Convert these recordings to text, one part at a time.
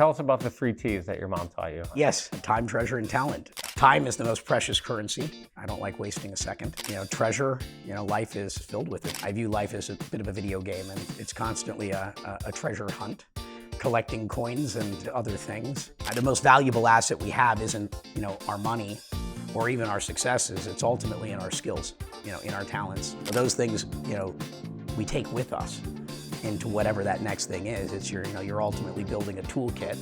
tell us about the 3 T's that your mom taught you. Yes, time, treasure, and talent. Time is the most precious currency. I don't like wasting a second. Treasure, life is filled with it. I view life as a bit of a video game, and it's constantly a treasure hunt, collecting coins and other things. The most valuable asset we have isn't, our money or even our successes. It's ultimately in our skills, in our talents. Those things, we take with us into whatever that next thing is. It's you're ultimately building a toolkit.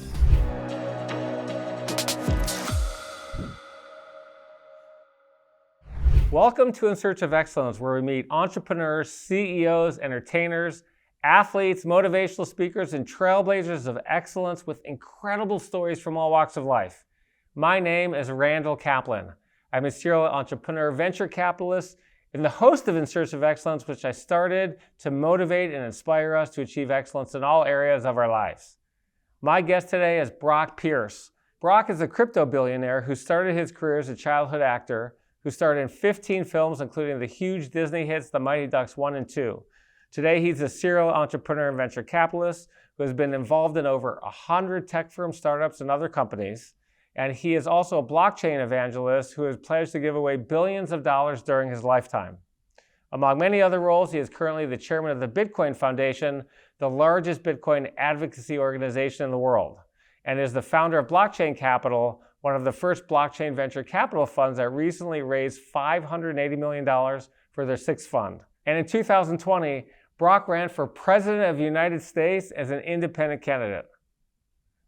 Welcome to In Search of Excellence, where we meet entrepreneurs, CEOs, entertainers, athletes, motivational speakers, and trailblazers of excellence with incredible stories from all walks of life. My name is Randall Kaplan. I'm a serial entrepreneur, venture capitalist, and the host of In Search of Excellence, which I started to motivate and inspire us to achieve excellence in all areas of our lives. My guest today is Brock Pierce. Brock is a crypto billionaire who started his career as a childhood actor, who starred in 15 films, including the huge Disney hits The Mighty Ducks 1 and 2. Today, he's a serial entrepreneur and venture capitalist who has been involved in over 100 tech firms, startups, and other companies. And he is also a blockchain evangelist who has pledged to give away billions of dollars during his lifetime. Among many other roles, he is currently the chairman of the Bitcoin Foundation, the largest Bitcoin advocacy organization in the world, and is the founder of Blockchain Capital, one of the first blockchain venture capital funds that recently raised $580 million for their sixth fund. And in 2020, Brock ran for President of the United States as an independent candidate.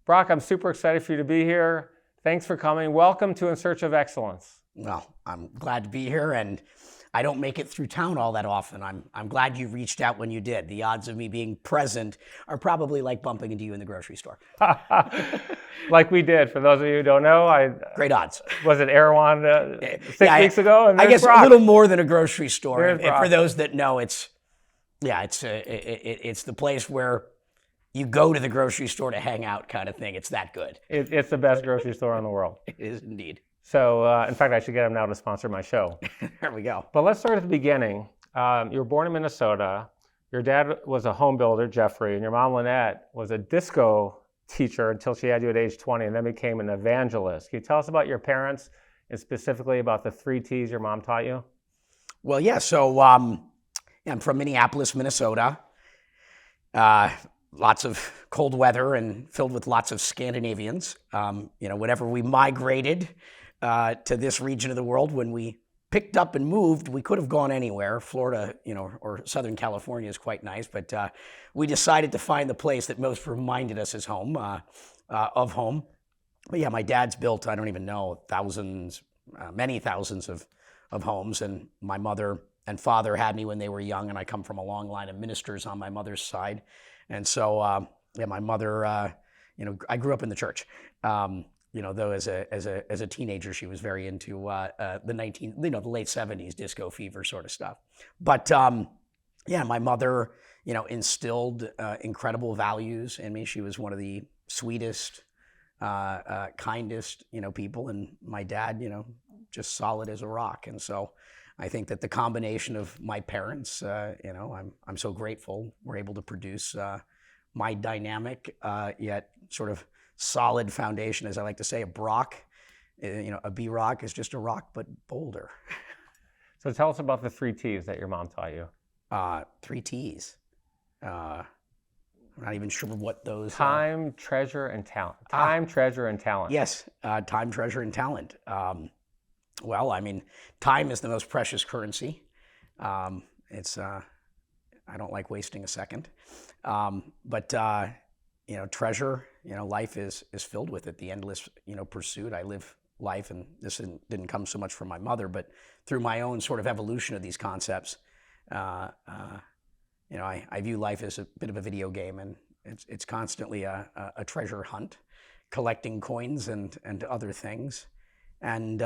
Brock, I'm super excited for you to be here. Thanks for coming. Welcome to In Search of Excellence. Well, I'm glad to be here, and I don't make it through town all that often. I'm glad you reached out when you did. The odds of me being present are probably like bumping into you in the grocery store. Like we did. For those of you who don't know, great odds. Was it Erewhon 6 weeks ago? And I guess Brock. A little more than a grocery store. And Brock. for those that know, it's the place where you go to the grocery store to hang out, kind of thing. It's that good. It's the best grocery store in the world. It is indeed. So, in fact, I should get them now to sponsor my show. There we go. But let's start at the beginning. You were born in Minnesota. Your dad was a home builder, Jeffrey, and your mom, Lynette, was a disco teacher until she had you at age 20 and then became an evangelist. Can you tell us about your parents and specifically about the 3 T's your mom taught you? Well, yeah. So I'm from Minneapolis, Minnesota. Lots of cold weather and filled with lots of Scandinavians. Whenever we migrated to this region of the world, when we picked up and moved, we could have gone anywhere. Florida, or Southern California is quite nice, but we decided to find the place that most reminded us as home, of home. But yeah, my dad's built, I don't even know, many thousands of homes, and my mother and father had me when they were young, and I come from a long line of ministers on my mother's side. And so, my mother, I grew up in the church. Though as a teenager, she was very into the late 70s disco fever sort of stuff. But my mother, instilled incredible values in me. She was one of the sweetest, kindest, people, and my dad, just solid as a rock. And so, I think that the combination of my parents, I'm so grateful we're able to produce my dynamic yet sort of solid foundation, as I like to say. A Brock, a B-Rock is just a rock but bolder. So tell us about the 3 T's that your mom taught you. 3 T's. I'm not even sure what those. Time, treasure, and talent. Time, treasure, and talent. Yes, time, treasure, and talent. Well, time is the most precious currency. I don't like wasting a second. But treasure, life is filled with it. The endless, pursuit. I live life, and this didn't come so much from my mother, but through my own sort of evolution of these concepts. I view life as a bit of a video game, and it's constantly a treasure hunt, collecting coins and other things. And,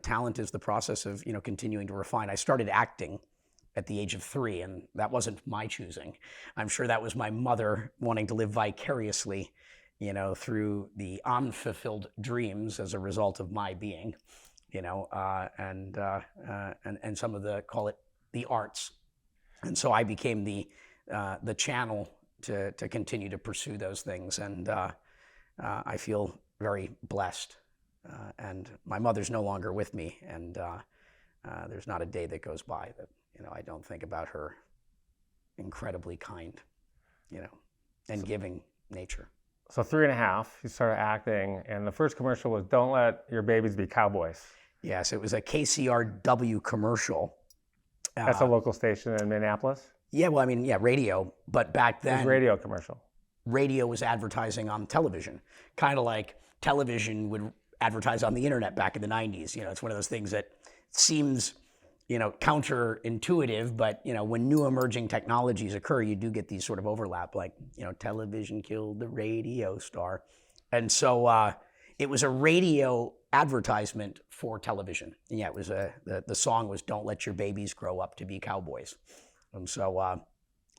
talent is the process of, continuing to refine. I started acting at the age of 3, and that wasn't my choosing. I'm sure that was my mother wanting to live vicariously, through the unfulfilled dreams as a result of my being, and some of call it the arts. And so I became the channel to continue to pursue those things. And I feel very blessed. And my mother's no longer with me, and there's not a day that goes by that I don't think about her incredibly kind, and giving nature. So 3.5, you started acting, and the first commercial was "Don't let your babies be cowboys." Yes, it was a KCRW commercial. That's a local station in Minneapolis? Yeah, well, I mean, yeah, radio. But back then, it was radio commercial. Radio was advertising on television, kind of like television would advertise on the internet back in the 90s. It's one of those things that seems, counterintuitive, but, when new emerging technologies occur, you do get these sort of overlap, like, television killed the radio star. And so it was a radio advertisement for television. And yeah, it was the song was "Don't Let Your Babies Grow Up to Be Cowboys." And so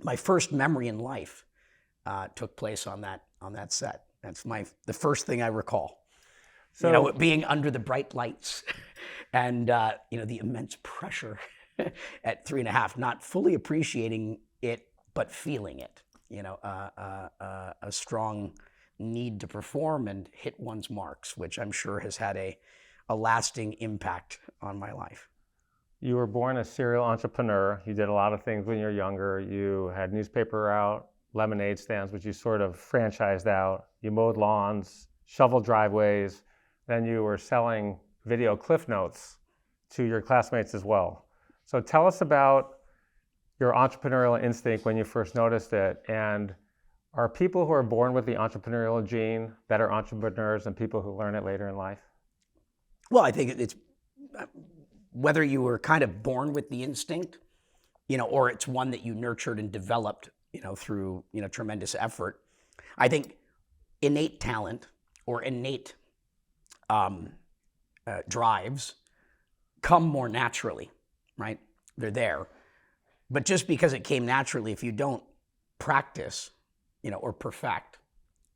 my first memory in life took place on that set. That's the first thing I recall. So being under the bright lights and the immense pressure at 3.5, not fully appreciating it but feeling it. A strong need to perform and hit one's marks, which I'm sure has had a lasting impact on my life. You were born a serial entrepreneur. You did a lot of things when you were younger. You had newspaper route, lemonade stands, which you sort of franchised out. You mowed lawns, shoveled driveways. Then you were selling video cliff notes to your classmates as well. So tell us about your entrepreneurial instinct when you first noticed it. And are people who are born with the entrepreneurial gene better entrepreneurs than people who learn it later in life? Well, I think it's whether you were kind of born with the instinct, or it's one that you nurtured and developed, through, tremendous effort. I think innate talent or innate drives come more naturally, right? They're there. But just because it came naturally, if you don't practice, or perfect,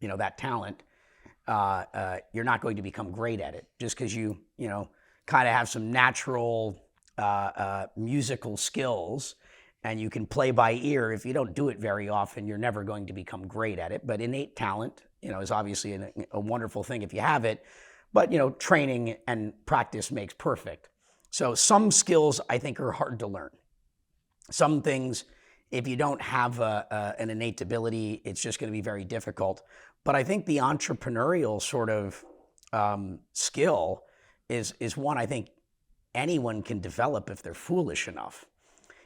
that talent, you're not going to become great at it. Just because you kind of have some natural musical skills and you can play by ear, if you don't do it very often, you're never going to become great at it. But innate talent, is obviously a wonderful thing if you have it. But, training and practice makes perfect. So some skills, I think, are hard to learn. Some things, if you don't have an innate ability, it's just going to be very difficult. But I think the entrepreneurial sort of skill is one I think anyone can develop if they're foolish enough.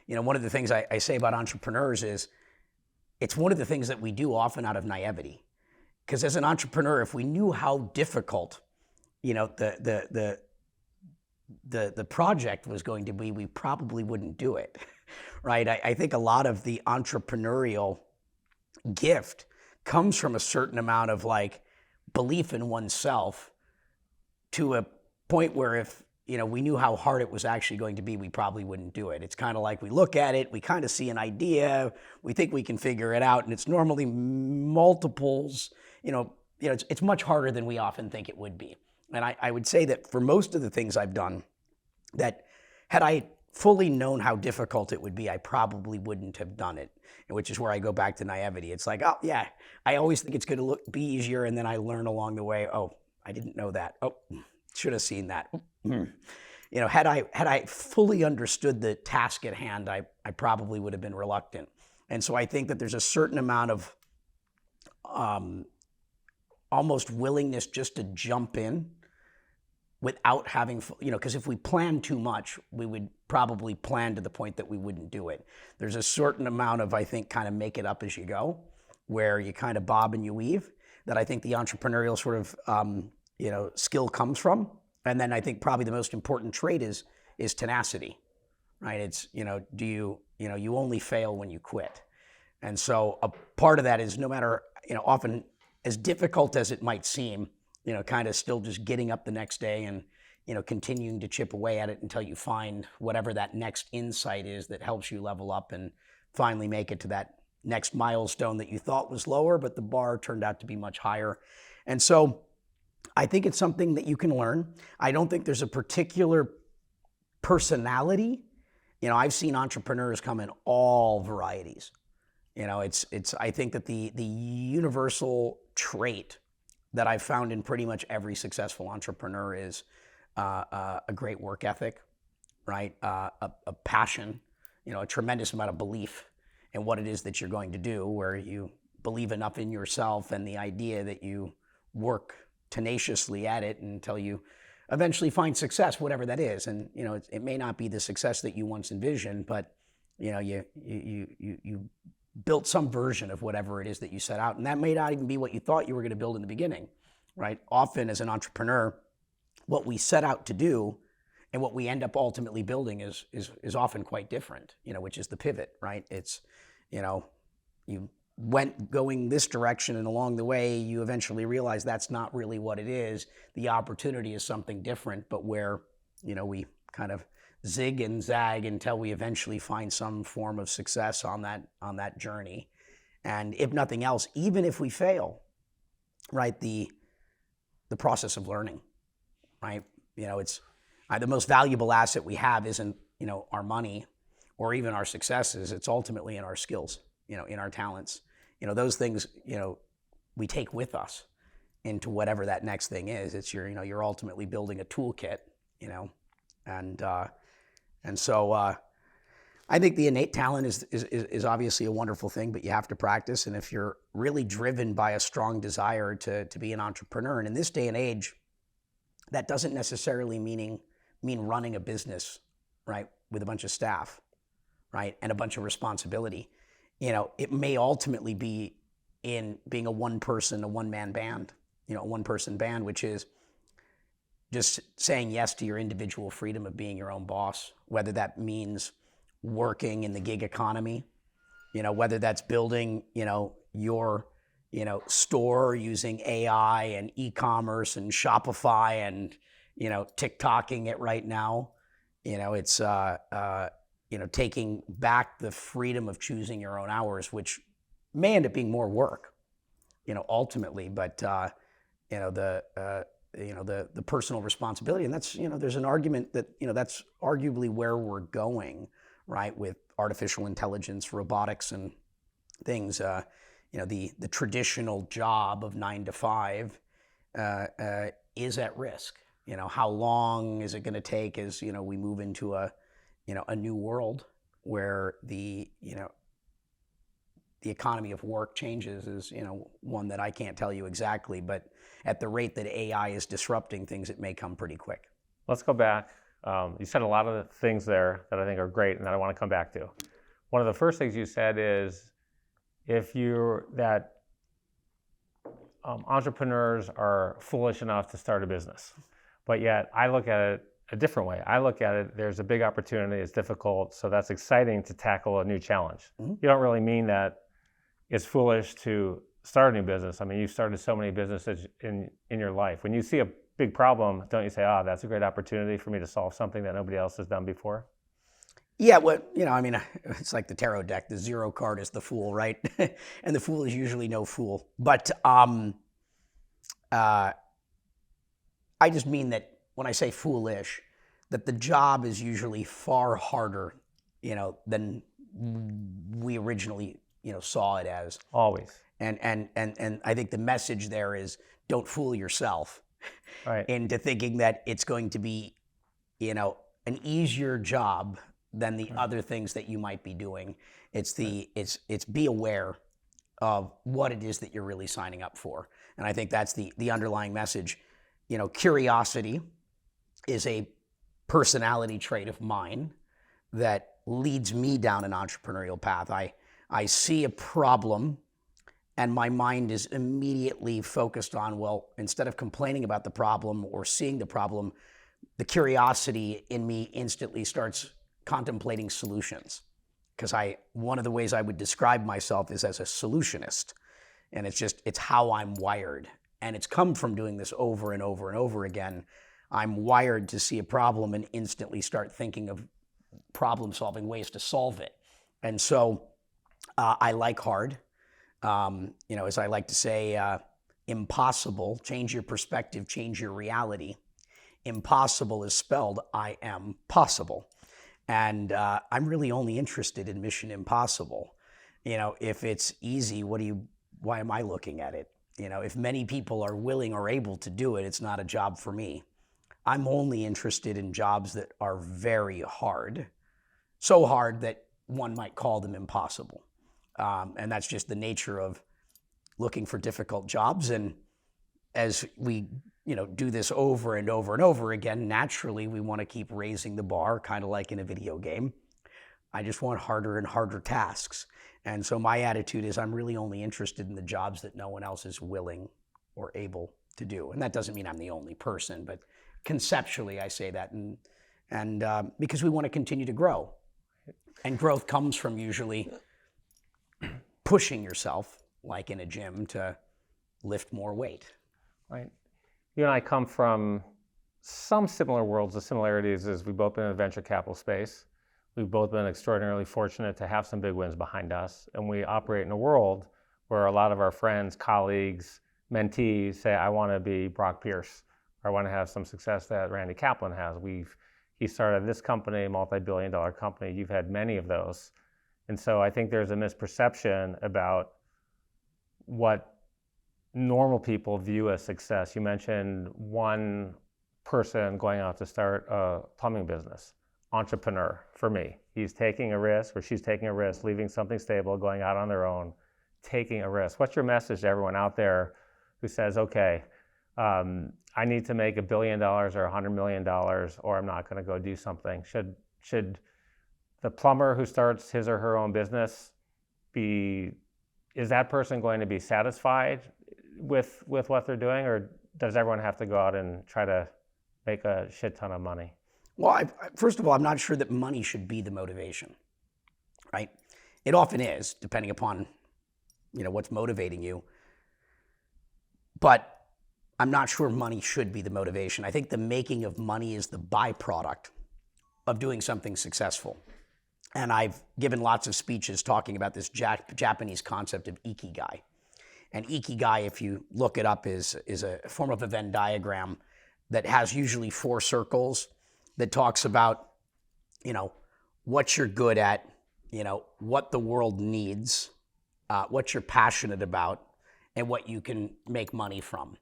One of the things I say about entrepreneurs is it's one of the things that we do often out of naivety. Because as an entrepreneur, if we knew how difficult, the project was going to be, we probably wouldn't do it, right? I think a lot of the entrepreneurial gift comes from a certain amount of belief in oneself to a point where if, we knew how hard it was actually going to be, we probably wouldn't do it. It's kind of like we look at it, we kind of see an idea, we think we can figure it out, and it's normally multiples, it's much harder than we often think it would be. And I would say that for most of the things I've done, that had I fully known how difficult it would be, I probably wouldn't have done it, which is where I go back to naivety. It's like, oh, yeah, I always think it's going to be easier, and then I learn along the way, oh, I didn't know that. Oh, should have seen that. Had I fully understood the task at hand, I probably would have been reluctant. And so I think that there's a certain amount of almost willingness just to jump in without having, because if we plan too much, we would probably plan to the point that we wouldn't do it. There's a certain amount of, I think, kind of make it up as you go, where you kind of bob and you weave, that I think the entrepreneurial sort of, skill comes from. And then I think probably the most important trait is tenacity, right? It's, you only fail when you quit. And so a part of that is no matter, often as difficult as it might seem, kind of still just getting up the next day and, continuing to chip away at it until you find whatever that next insight is that helps you level up and finally make it to that next milestone that you thought was lower, but the bar turned out to be much higher. And so I think it's something that you can learn. I don't think there's a particular personality. I've seen entrepreneurs come in all varieties. I think that the universal trait that I've found in pretty much every successful entrepreneur is a great work ethic, right? A passion, a tremendous amount of belief in what it is that you're going to do, where you believe enough in yourself and the idea that you work tenaciously at it until you eventually find success, whatever that is. And it may not be the success that you once envisioned, but you built some version of whatever it is that you set out, and that may not even be what you thought you were going to build in the beginning, right? Often as an entrepreneur, what we set out to do and what we end up ultimately building is often quite different, which is the pivot, right? It's, you went going this direction, and along the way, you eventually realize that's not really what it is. The opportunity is something different, but where, we kind of zig and zag until we eventually find some form of success on that journey. And if nothing else, even if we fail, right, the process of learning, right? It's the most valuable asset we have isn't, our money or even our successes. It's ultimately in our skills, in our talents. Those things, we take with us into whatever that next thing is. It's you're ultimately building a toolkit, and so I think the innate talent is obviously a wonderful thing, but you have to practice. And if you're really driven by a strong desire to be an entrepreneur, and in this day and age, that doesn't necessarily mean running a business, right, with a bunch of staff, right, and a bunch of responsibility. It may ultimately be in being a one-man band, a one-person band, which is just saying yes to your individual freedom of being your own boss, whether that means working in the gig economy, whether that's building, your, store using AI and e-commerce and Shopify and, TikToking it right now. It's, taking back the freedom of choosing your own hours, which may end up being more work, ultimately, but, the personal responsibility. And that's, there's an argument that, that's arguably where we're going, right, with artificial intelligence, robotics, and things. The traditional job of 9 to 5 is at risk. How long is it going to take as, we move into a new world where the economy of work changes is, one that I can't tell you exactly, but at the rate that AI is disrupting things, it may come pretty quick. Let's go back. You said a lot of the things there that I think are great and that I want to come back to. One of the first things you said is entrepreneurs are foolish enough to start a business. But yet I look at it a different way. I look at it, there's a big opportunity, it's difficult, so that's exciting to tackle a new challenge. Mm-hmm. You don't really mean that it's foolish to start a new business. I mean, you've started so many businesses in your life. When you see a big problem, don't you say, that's a great opportunity for me to solve something that nobody else has done before? Yeah, it's like the tarot deck. The 0 card is the fool, right? And the fool is usually no fool. But I just mean that when I say foolish, that the job is usually far harder, than we originally, saw it as. Always. And I think the message there is don't fool yourself into thinking that it's going to be, an easier job than the other things that you might be doing. It's be aware of what it is that you're really signing up for. And I think that's the underlying message. Curiosity is a personality trait of mine that leads me down an entrepreneurial path. I see a problem and my mind is immediately focused on, well, instead of complaining about the problem or seeing the problem, the curiosity in me instantly starts contemplating solutions. Because one of the ways I would describe myself is as a solutionist. And it's how I'm wired. And it's come from doing this over and over and over again. I'm wired to see a problem and instantly start thinking of problem-solving ways to solve it. And so I like hard. As I like to say, impossible, change your perspective, change your reality. Impossible is spelled I am possible. And I'm really only interested in Mission Impossible. If it's easy, why am I looking at it? If many people are willing or able to do it, it's not a job for me. I'm only interested in jobs that are very hard, so hard that one might call them impossible. And that's just the nature of looking for difficult jobs. And as we do this over and over and over again, naturally we want to keep raising the bar, kind of like in a video game. I just want harder and harder tasks. And so my attitude is I'm really only interested in the jobs that no one else is willing or able to do. And that doesn't mean I'm the only person, but conceptually I say that, and because we want to continue to grow. And growth comes from usually pushing yourself, like in a gym, to lift more weight. Right. You and I come from some similar worlds. The similarities is we've both been in the venture capital space. We've both been extraordinarily fortunate to have some big wins behind us. And we operate in a world where a lot of our friends, colleagues, mentees say, I want to be Brock Pierce. Or I want to have some success that Randy Kaplan has. He started this company, a multi-billion-dollar company. You've had many of those. And so I think there's a misperception about what normal people view as success. You mentioned one person going out to start a plumbing business. Entrepreneur, for me. He's taking a risk, or she's taking a risk, leaving something stable, going out on their own, taking a risk. What's your message to everyone out there who says, okay, I need to make $1 billion or $100 million, or I'm not going to go do something? Should the plumber who starts his or her own business is that person going to be satisfied with what they're doing, or does everyone have to go out and try to make a shit ton of money? Well, first of all, I'm not sure that money should be the motivation, right? It often is, depending upon what's motivating you. But I'm not sure money should be the motivation. I think the making of money is the byproduct of doing something successful. And I've given lots of speeches talking about this Japanese concept of ikigai. And ikigai, if you look it up, is a form of a Venn diagram that has usually 4 circles that talks about, what you're good at, what the world needs, what you're passionate about, and what you can make money from.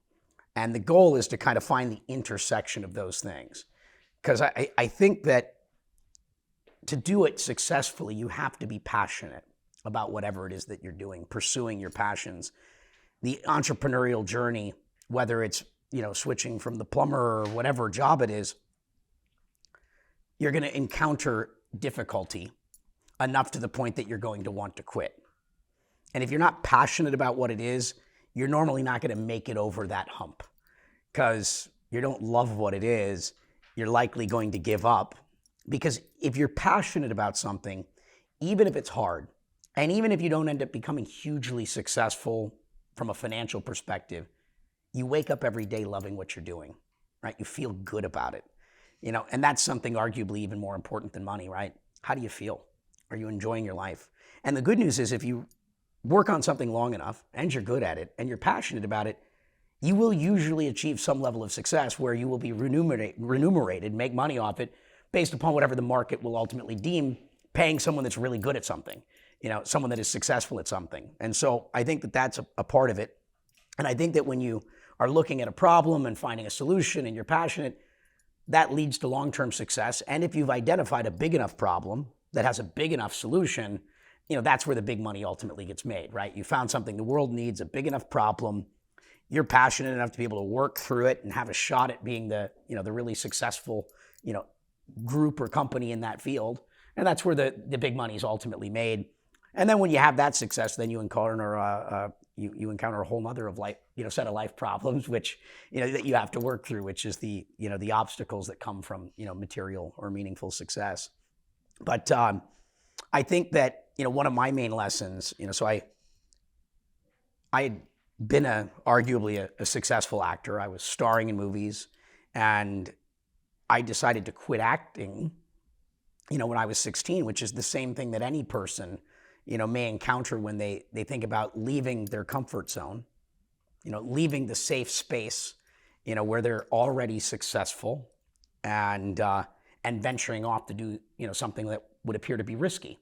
And the goal is to kind of find the intersection of those things. Because I think that to do it successfully, you have to be passionate about whatever it is that you're doing, pursuing your passions. The entrepreneurial journey, whether it's, switching from the plumber or whatever job it is, you're going to encounter difficulty enough to the point that you're going to want to quit. And if you're not passionate about what it is, you're normally not going to make it over that hump, because you don't love what it is. You're likely going to give up, because if you're passionate about something, even if it's hard, and even if you don't end up becoming hugely successful from a financial perspective, you wake up every day loving what you're doing, right? You feel good about it, and that's something arguably even more important than money, right? How do you feel? Are you enjoying your life? And the good news is, if you work on something long enough and you're good at it and you're passionate about it, you will usually achieve some level of success where you will be remunerated, make money off it based upon whatever the market will ultimately deem paying someone that's really good at something, someone that is successful at something. And so I think that that's a part of it. And I think that when you are looking at a problem and finding a solution and you're passionate, that leads to long-term success. And if you've identified a big enough problem that has a big enough solution, that's where the big money ultimately gets made, right? You found something the world needs, a big enough problem. You're passionate enough to be able to work through it and have a shot at being the really successful, group or company in that field. And that's where the big money is ultimately made. And then when you have that success, then you encounter you encounter a whole nother of life, set of life problems, which that you have to work through, which is the obstacles that come from material or meaningful success. But I think that one of my main lessons, so I had been arguably a successful actor. I was starring in movies, and I decided to quit acting, when I was 16, which is the same thing that any person, may encounter when they think about leaving their comfort zone, leaving the safe space, where they're already successful, and venturing off to do, something that would appear to be risky.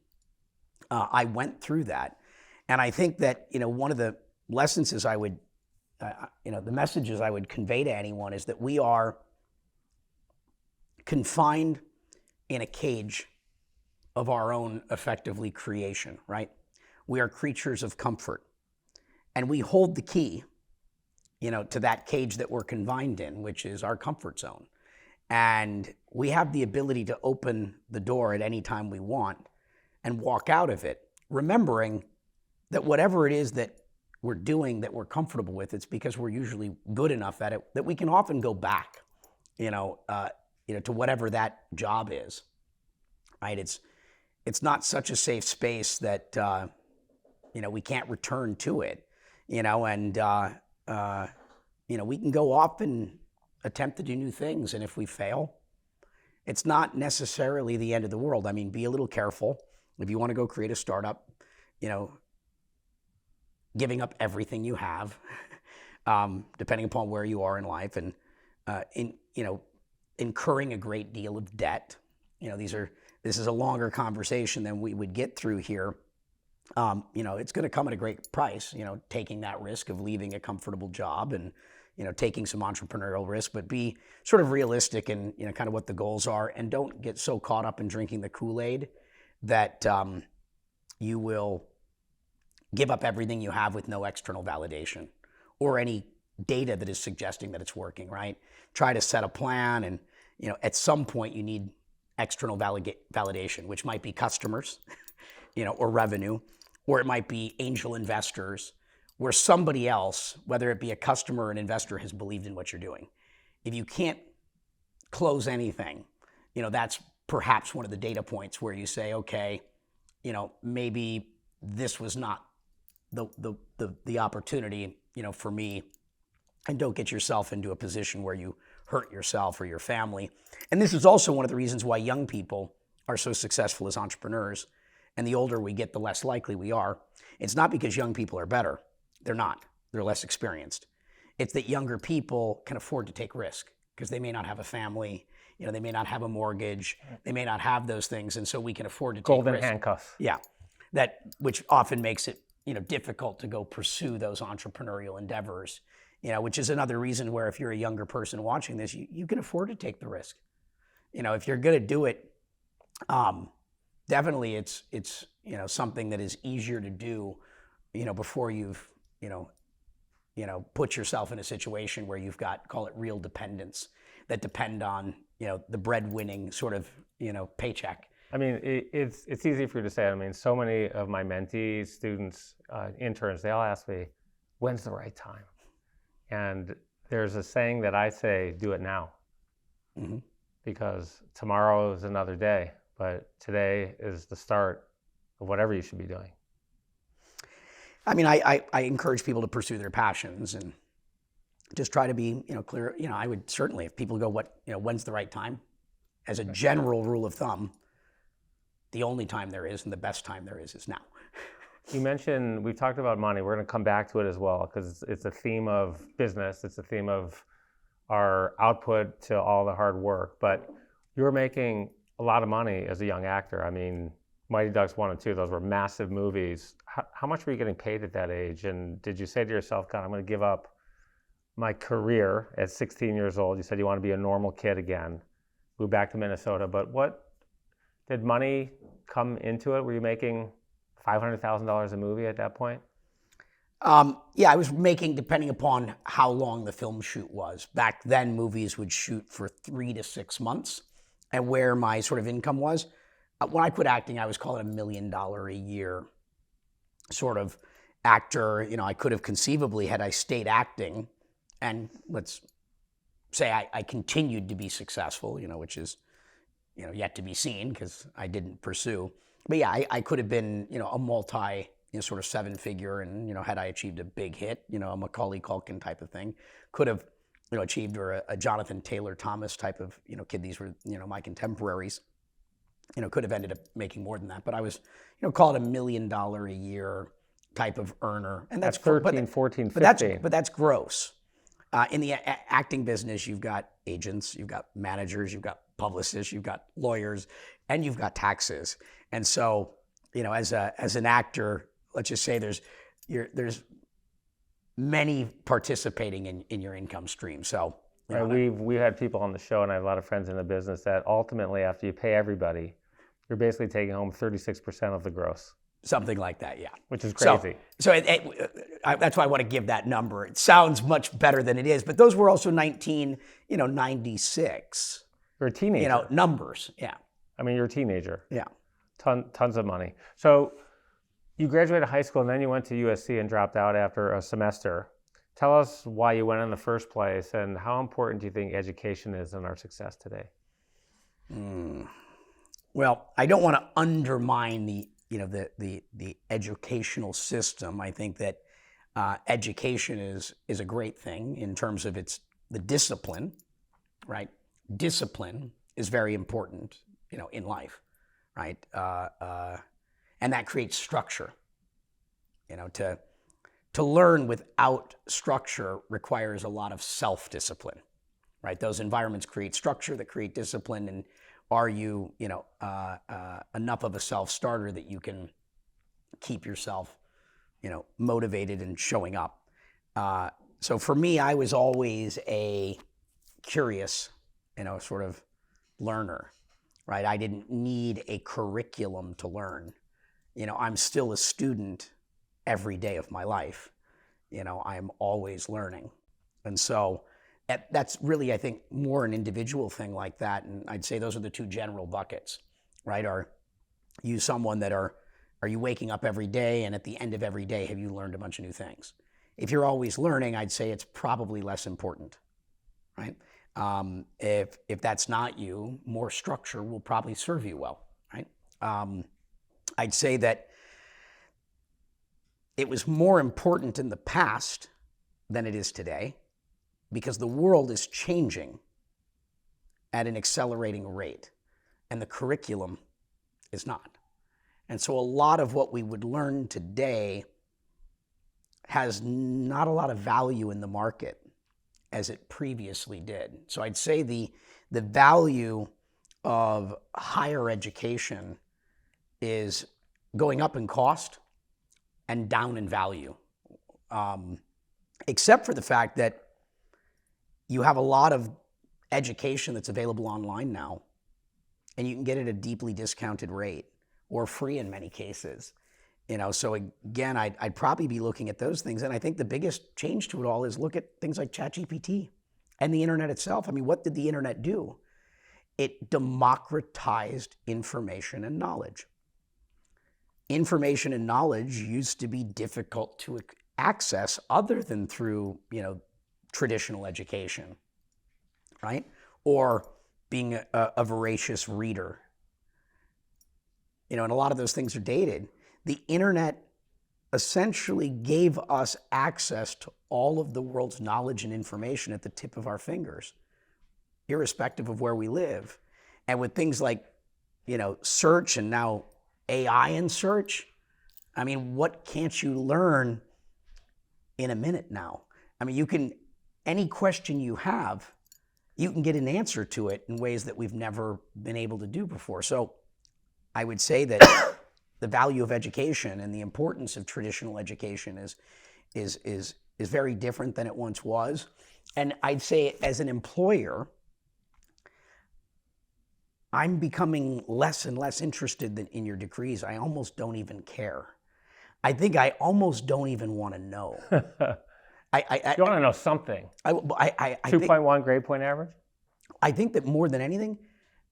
I went through that, and I think that, one of the lessons is I would the messages I would convey to anyone is that we are confined in a cage of our own effectively creation, right? We are creatures of comfort, and we hold the key, to that cage that we're confined in, which is our comfort zone. And we have the ability to open the door at any time we want and walk out of it, remembering that whatever it is that we're doing that we're comfortable with, it's because we're usually good enough at it that we can often go back, to whatever that job is, right? It's not such a safe space that, we can't return to it, and we can go off and attempt to do new things. And if we fail, it's not necessarily the end of the world. I mean, be a little careful. If you want to go create a startup, giving up everything you have, depending upon where you are in life, and incurring a great deal of debt. This is a longer conversation than we would get through here. It's going to come at a great price, taking that risk of leaving a comfortable job and, taking some entrepreneurial risk, but be sort of realistic in, kind of what the goals are, and don't get so caught up in drinking the Kool-Aid that you will give up everything you have with no external validation or any data that is suggesting that it's working, right? Try to set a plan, and, at some point you need external validation, which might be customers, or revenue, or it might be angel investors, where somebody else, whether it be a customer or an investor, has believed in what you're doing. If you can't close anything, that's perhaps one of the data points where you say, okay, maybe this was not the opportunity, for me, and don't get yourself into a position where you hurt yourself or your family. And this is also one of the reasons why young people are so successful as entrepreneurs. And the older we get, the less likely we are. It's not because young people are better. They're not. They're less experienced. It's that younger people can afford to take risk because they may not have a family. They may not have a mortgage. They may not have those things. And so we can afford to take Golden risk. handcuffs. Yeah. Which often makes it, difficult to go pursue those entrepreneurial endeavors, which is another reason where if you're a younger person watching this, you can afford to take the risk. If you're going to do it, definitely it's something that is easier to do, before you've, put yourself in a situation where you've got, call it real dependents that depend on, the breadwinning sort of, paycheck. I mean, it's easy for you to say. I mean, so many of my mentees, students, interns, they all ask me, when's the right time? And there's a saying that I say, do it now. Mm-hmm. Because tomorrow is another day, but today is the start of whatever you should be doing. I mean, I encourage people to pursue their passions and just try to be, clear. I would certainly, if people go, when's the right time? As a general rule of thumb, the only time there is and the best time there is now. You mentioned, we've talked about money. We're going to come back to it as well because it's a theme of business. It's a theme of our output to all the hard work. But you were making a lot of money as a young actor. I mean, Mighty Ducks 1 and 2, those were massive movies. How much were you getting paid at that age? And did you say to yourself, God, I'm going to give up my career at 16 years old? You said you want to be a normal kid again, move back to Minnesota. But did money come into it? Were you making $500,000 a movie at that point? Yeah, I was making, depending upon how long the film shoot was. Back then, movies would shoot for 3 to 6 months. And where my sort of income was, when I quit acting, I was calling $1 million a year sort of actor. I could have conceivably, had I stayed acting, and let's say I continued to be successful, which is, yet to be seen because I didn't pursue. But yeah, I could have been, a multi, sort of 7-figure, and, had I achieved a big hit, a Macaulay Culkin type of thing, could have, achieved, or a Jonathan Taylor Thomas type of, kid. These were, my contemporaries, could have ended up making more than that. But I was, call it $1 million a year type of earner. And that's 13, 14, 15. But that's gross. In the acting business, you've got agents, you've got managers, you've got publicists, you've got lawyers, and you've got taxes. And so, as an actor, let's just say there's many participating in your income stream. So right, we've had people on the show, and I have a lot of friends in the business that ultimately, after you pay everybody, you're basically taking home 36% of the gross. Something like that, yeah. Which is crazy. So that's why I want to give that number. It sounds much better than it is, but those were also 1996. You're a teenager. Numbers, yeah. I mean, you're a teenager. Yeah. Tons of money. So you graduated high school, and then you went to USC and dropped out after a semester. Tell us why you went in the first place, and how important do you think education is in our success today? Well, I don't want to undermine the educational system. I think that education is a great thing in terms of the discipline, right? Discipline is very important, in life, right? And that creates structure. To learn without structure requires a lot of self-discipline, right? Those environments create structure that create discipline, and are you, enough of a self-starter that you can keep yourself, motivated and showing up? So for me, I was always a curious, sort of learner, right? I didn't need a curriculum to learn. I'm still a student every day of my life. I'm always learning. And so that's really, I think, more an individual thing like that. And I'd say those are the two general buckets, right? Are you someone that are you waking up every day, and at the end of every day, have you learned a bunch of new things? If you're always learning, I'd say it's probably less important, right? If that's not you, more structure will probably serve you well, right? I'd say that it was more important in the past than it is today, because the world is changing at an accelerating rate, and the curriculum is not. And so a lot of what we would learn today has not a lot of value in the market as it previously did. So I'd say the value of higher education is going up in cost and down in value, except for the fact that you have a lot of education that's available online now, and you can get it at a deeply discounted rate or free in many cases. So again, I'd probably be looking at those things. And I think the biggest change to it all is look at things like ChatGPT and the internet itself. I mean, what did the internet do? It democratized information and knowledge. Information and knowledge used to be difficult to access other than through, traditional education, right? Or being a voracious reader. And a lot of those things are dated. The internet essentially gave us access to all of the world's knowledge and information at the tip of our fingers, irrespective of where we live. And with things like, search, and now AI in search, I mean, what can't you learn in a minute now? I mean, any question you have, you can get an answer to it in ways that we've never been able to do before. So I would say that the value of education and the importance of traditional education is very different than it once was. And I'd say as an employer, I'm becoming less and less interested in your degrees. I almost don't even care. I think I almost don't even want to know. You want to know something. 2.1 grade point average? I think that more than anything,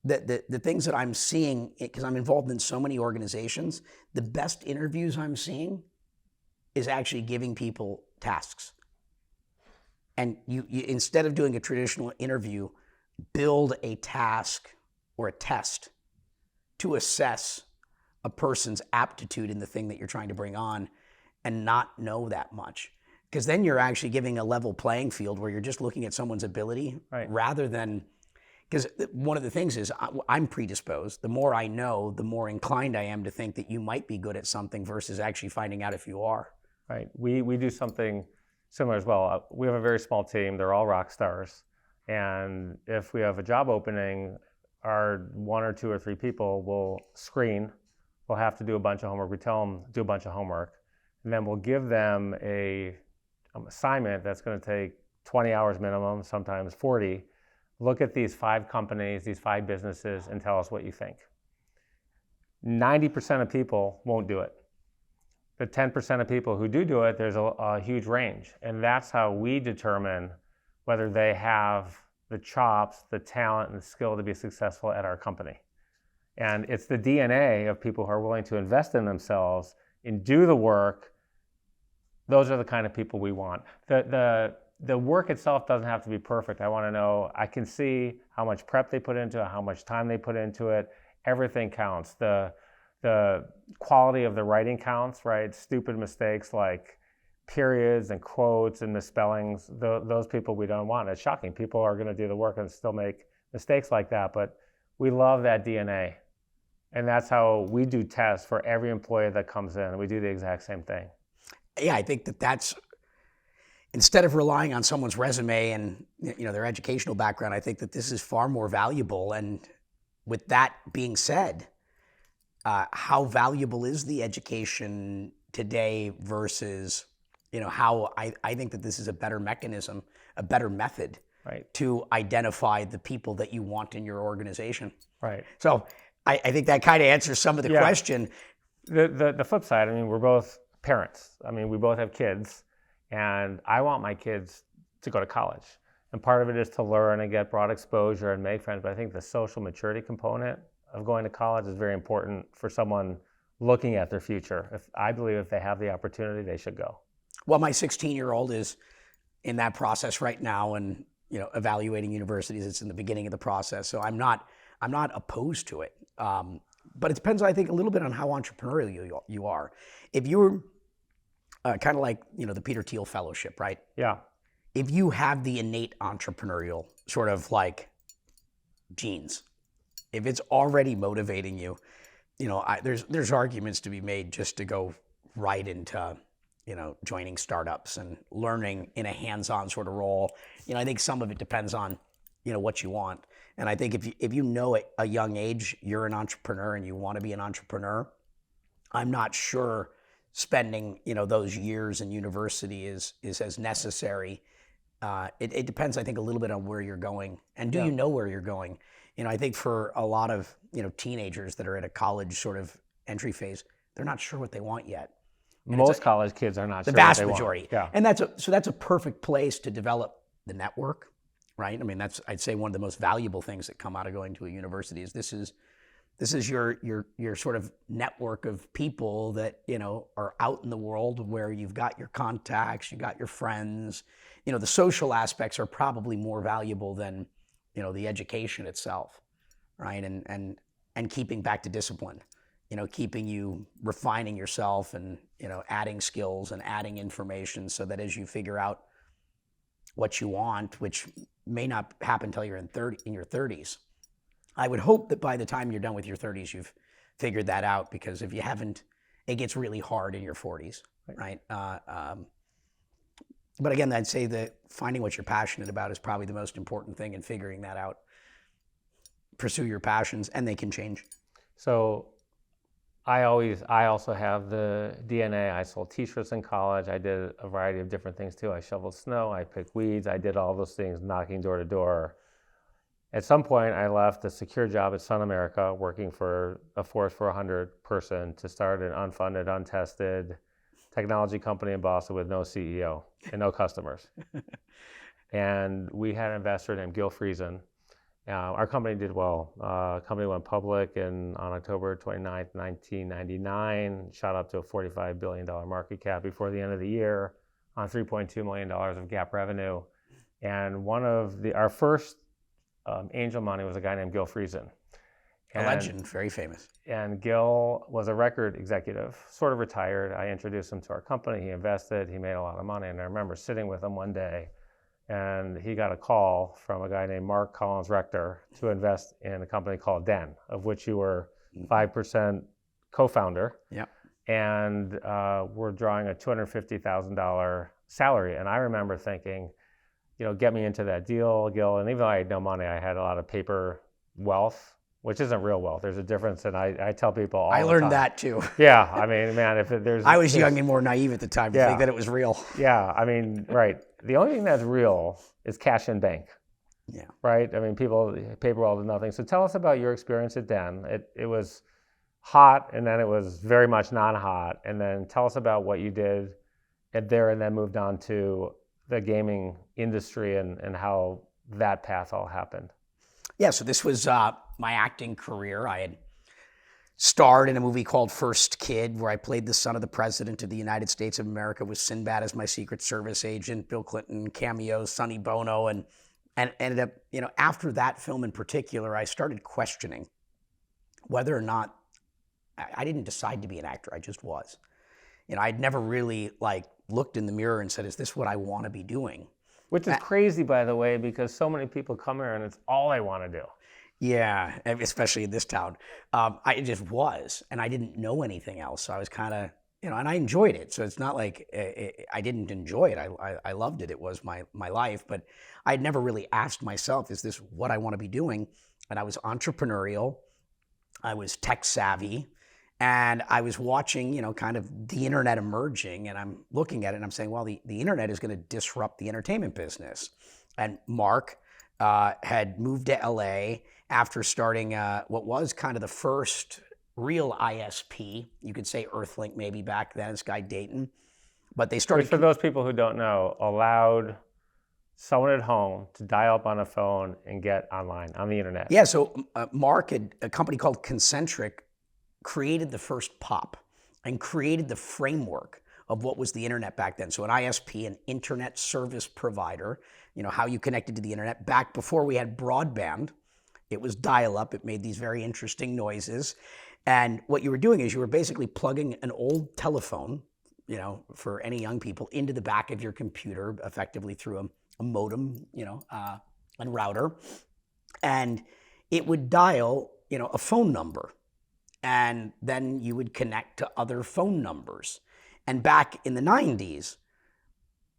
the things that I'm seeing, because I'm involved in so many organizations, the best interviews I'm seeing is actually giving people tasks. And you instead of doing a traditional interview, build a task or a test to assess a person's aptitude in the thing that you're trying to bring on, and not know that much. Because then you're actually giving a level playing field where you're just looking at someone's ability, right, rather than, because one of the things is I'm predisposed. The more I know, the more inclined I am to think that you might be good at something versus actually finding out if you are. Right. We do something similar as well. We have a very small team. They're all rock stars. And if we have a job opening, our 1 or 2 or 3 people will screen. We'll have to do a bunch of homework. We tell them do a bunch of homework. And then we'll give them a assignment that's going to take 20 hours minimum, sometimes 40. Look at these 5 companies, these 5 businesses, and tell us what you think. 90% of people won't do it. The 10% of people who do it, there's a huge range. And that's how we determine whether they have the chops, the talent, and the skill to be successful at our company. And it's the DNA of people who are willing to invest in themselves and do the work. Those are the kind of people we want. The work itself doesn't have to be perfect. I want to know, I can see how much prep they put into it, how much time they put into it. Everything counts. The quality of the writing counts, right? Stupid mistakes like periods and quotes and misspellings, those people we don't want. It's shocking. People are going to do the work and still make mistakes like that, but we love that DNA. And that's how we do tests for every employee that comes in. We do the exact same thing. Yeah, I think that's, instead of relying on someone's resume and their educational background, I think that this is far more valuable. And with that being said, how valuable is the education today versus, how I think that this is a better mechanism, a better method, right, to identify the people that you want in your organization. Right. So I think that kind of answers some of the question. The flip side, we're both parents. We both have kids, and I want my kids to go to college. And part of it is to learn and get broad exposure and make friends. But I think the social maturity component of going to college is very important for someone looking at their future. I believe if they have the opportunity, they should go. Well, my 16-year-old is in that process right now, and evaluating universities. It's in the beginning of the process, so I'm not opposed to it. But it depends, I think, a little bit on how entrepreneurial you are. If you're kind of like the Peter Thiel Fellowship, right? Yeah. If you have the innate entrepreneurial sort of like genes, if it's already motivating you, there's arguments to be made just to go right into joining startups and learning in a hands-on sort of role. I think some of it depends on what you want. And I think if you know at a young age you're an entrepreneur and you want to be an entrepreneur, I'm not sure spending those years in university is as necessary. It depends, I think, a little bit on where you're going, and do you know where you're going? I think for a lot of teenagers that are at a college sort of entry phase, they're not sure what they want yet. And most college kids are not the sure vast what they majority. Want. Yeah. And that's a perfect place to develop the network, right? That's, I'd say, one of the most valuable things that come out of going to a university is this is your sort of network of people that are out in the world, where you've got your contacts, you got your friends. The social aspects are probably more valuable than the education itself, right? And keeping back to discipline, keeping you refining yourself and adding skills and adding information, so that as you figure out what you want, which may not happen until you're in your 30s. I would hope that by the time you're done with your 30s, you've figured that out, because if you haven't, it gets really hard in your 40s, right? But again, I'd say that finding what you're passionate about is probably the most important thing, and figuring that out. Pursue your passions, and they can change. So I also have the DNA. I sold t-shirts in college. I did a variety of different things too. I shoveled snow, I picked weeds, I did all those things, knocking door to door. At some point, I left a secure job at Sun America, working for a Force for 100 person, to start an unfunded, untested technology company in Boston with no CEO and no customers. And we had an investor named Gil Friesen. Our company did well. Company went public on October 29th, 1999, shot up to a $45 billion market cap before the end of the year on $3.2 million of GAAP revenue. And our first angel money was a guy named Gil Friesen. A legend, very famous. And Gil was a record executive, sort of retired. I introduced him to our company. He invested. He made a lot of money. And I remember sitting with him one day, and he got a call from a guy named Mark Collins Rector to invest in a company called Den, of which you were 5% co-founder. Yep. And we're drawing a $250,000 salary. And I remember thinking, get me into that deal, Gil. And even though I had no money, I had a lot of paper wealth which isn't real wealth. There's a difference, and I tell people all the time. I learned that too. Yeah, I mean, man, there's... I was young and more naive at the time to think that it was real. Yeah, I mean, right. The only thing that's real is cash in bank. Yeah. Right? I mean, paper wealth is nothing. So tell us about your experience at Den. It was hot, and then it was very much non-hot. And then tell us about what you did at there and then moved on to the gaming industry and how that path all happened. Yeah, so this was my acting career. I had starred in a movie called First Kid, where I played the son of the president of the United States of America with Sinbad as my Secret Service agent, Bill Clinton, cameos, Sonny Bono, and ended up, after that film in particular, I started questioning whether or not, I didn't decide to be an actor, I just was. I'd never really looked in the mirror and said, is this what I want to be doing? Which is crazy, by the way, because so many people come here and it's all they want to do. Yeah, especially in this town. I just was, and I didn't know anything else. So I was kind of, and I enjoyed it. So it's not like I didn't enjoy it. I loved it. It was my life. But I'd never really asked myself, is this what I want to be doing? And I was entrepreneurial. I was tech savvy. And I was watching, kind of the internet emerging. And I'm looking at it and I'm saying, well, the internet is going to disrupt the entertainment business. And Mark had moved to LA after starting what was kind of the first real ISP. You could say Earthlink maybe back then, this guy Dayton. But they started... Which, for those people who don't know, allowed someone at home to dial up on a phone and get online, on the internet. Yeah, so Mark had a company called Concentric created the first POP and created the framework of what was the internet back then. So an ISP, an internet service provider, how you connected to the internet. Back before we had broadband, it was dial-up. It made these very interesting noises. And what you were doing is you were basically plugging an old telephone, for any young people, into the back of your computer, effectively through a modem, and router. And it would dial, a phone number. And then you would connect to other phone numbers. And back in the 90s,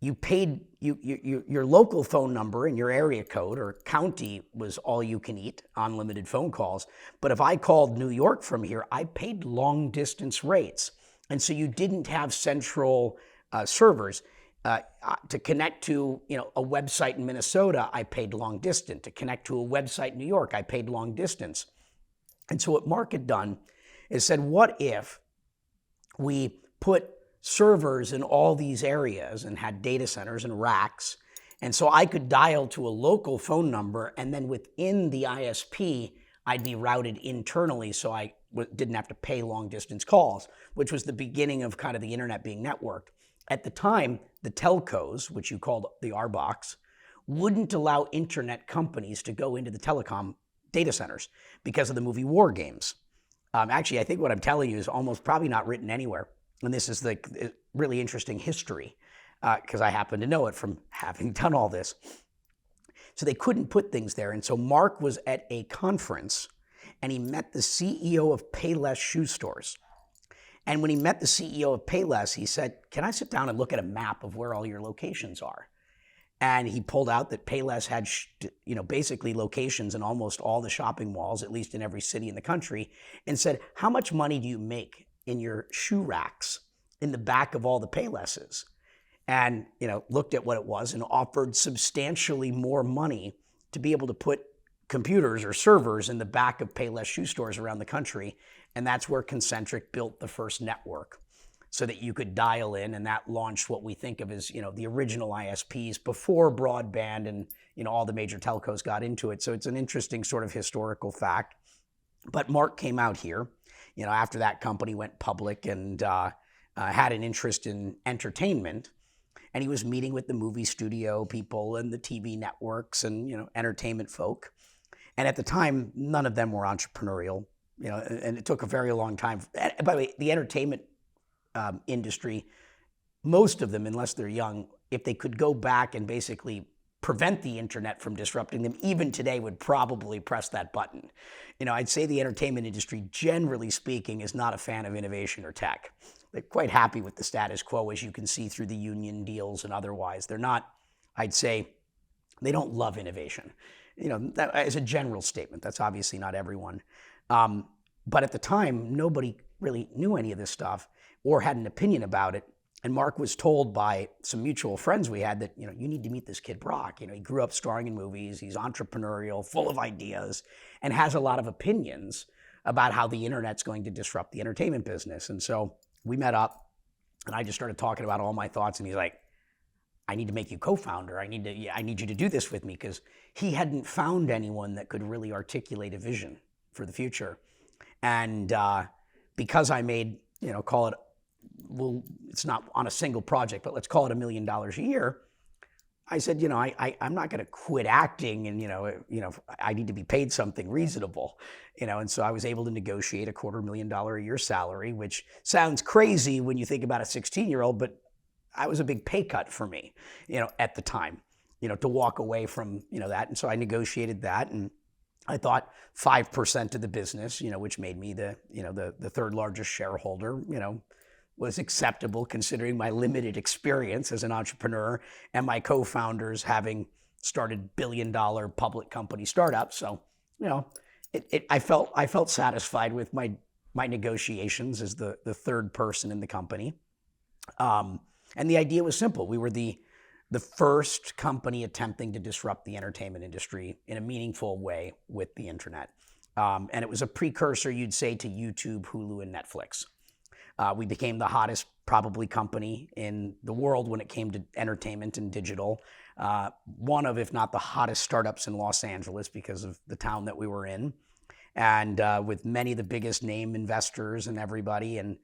you paid, your local phone number and your area code or county was all you can eat, unlimited phone calls. But if I called New York from here, I paid long distance rates. And so you didn't have central servers. To connect to a website in Minnesota, I paid long distance. To connect to a website in New York, I paid long distance. And so what Mark had done is said, what if we put servers in all these areas and had data centers and racks, and so I could dial to a local phone number, and then within the ISP, I'd be routed internally so I didn't have to pay long distance calls, which was the beginning of kind of the internet being networked. At the time, the telcos, which you called the R-Box, wouldn't allow internet companies to go into the telecom data centers because of the movie War Games. Actually, I think what I'm telling you is almost probably not written anywhere. And this is the really interesting history because I happen to know it from having done all this. So they couldn't put things there. And so Mark was at a conference and he met the CEO of Payless shoe stores. And when he met the CEO of Payless, he said, can I sit down and look at a map of where all your locations are? And he pulled out that Payless had, basically locations in almost all the shopping malls, at least in every city in the country, and said, how much money do you make in your shoe racks in the back of all the Paylesses? And, looked at what it was and offered substantially more money to be able to put computers or servers in the back of Payless shoe stores around the country. And that's where Concentric built the first network so that you could dial in, and that launched what we think of as, the original ISPs before broadband and, all the major telcos got into it. So it's an interesting sort of historical fact. But Mark came out here, after that company went public and had an interest in entertainment. And he was meeting with the movie studio people and the TV networks and, entertainment folk. And at the time, none of them were entrepreneurial, and it took a very long time. By the way, the entertainment industry, most of them, unless they're young, if they could go back and basically prevent the internet from disrupting them, even today would probably press that button. I'd say the entertainment industry, generally speaking, is not a fan of innovation or tech. They're quite happy with the status quo, as you can see through the union deals and otherwise. They're not, I'd say, They don't love innovation. That as a general statement, that's obviously not everyone. But at the time, nobody really knew any of this stuff or had an opinion about it. And Mark was told by some mutual friends we had that, you need to meet this kid Brock. He grew up starring in movies. He's entrepreneurial, full of ideas, and has a lot of opinions about how the internet's going to disrupt the entertainment business. And so we met up, and I just started talking about all my thoughts. And he's like, I need to make you co-founder. I need you to do this with me, because he hadn't found anyone that could really articulate a vision for the future. And because I made, call it, well, it's not on a single project, but let's call it $1 million a year. I said, I'm not going to quit acting, and I need to be paid something reasonable, and so I was able to negotiate a $250,000 a year salary, which sounds crazy when you think about a 16-year-old, but I was a big pay cut for me, at the time, to walk away from, that. And so I negotiated that, and I thought 5% of the business, which made me the third largest shareholder, was acceptable considering my limited experience as an entrepreneur and my co-founders having started billion-dollar public company startups. So, I felt satisfied with my negotiations as the third person in the company. And the idea was simple. We were the first company attempting to disrupt the entertainment industry in a meaningful way with the internet. And it was a precursor, you'd say, to YouTube, Hulu, and Netflix. We became the hottest probably company in the world when it came to entertainment and digital. One of, if not the hottest startups in Los Angeles because of the town that we were in. And with many of the biggest name investors and everybody. And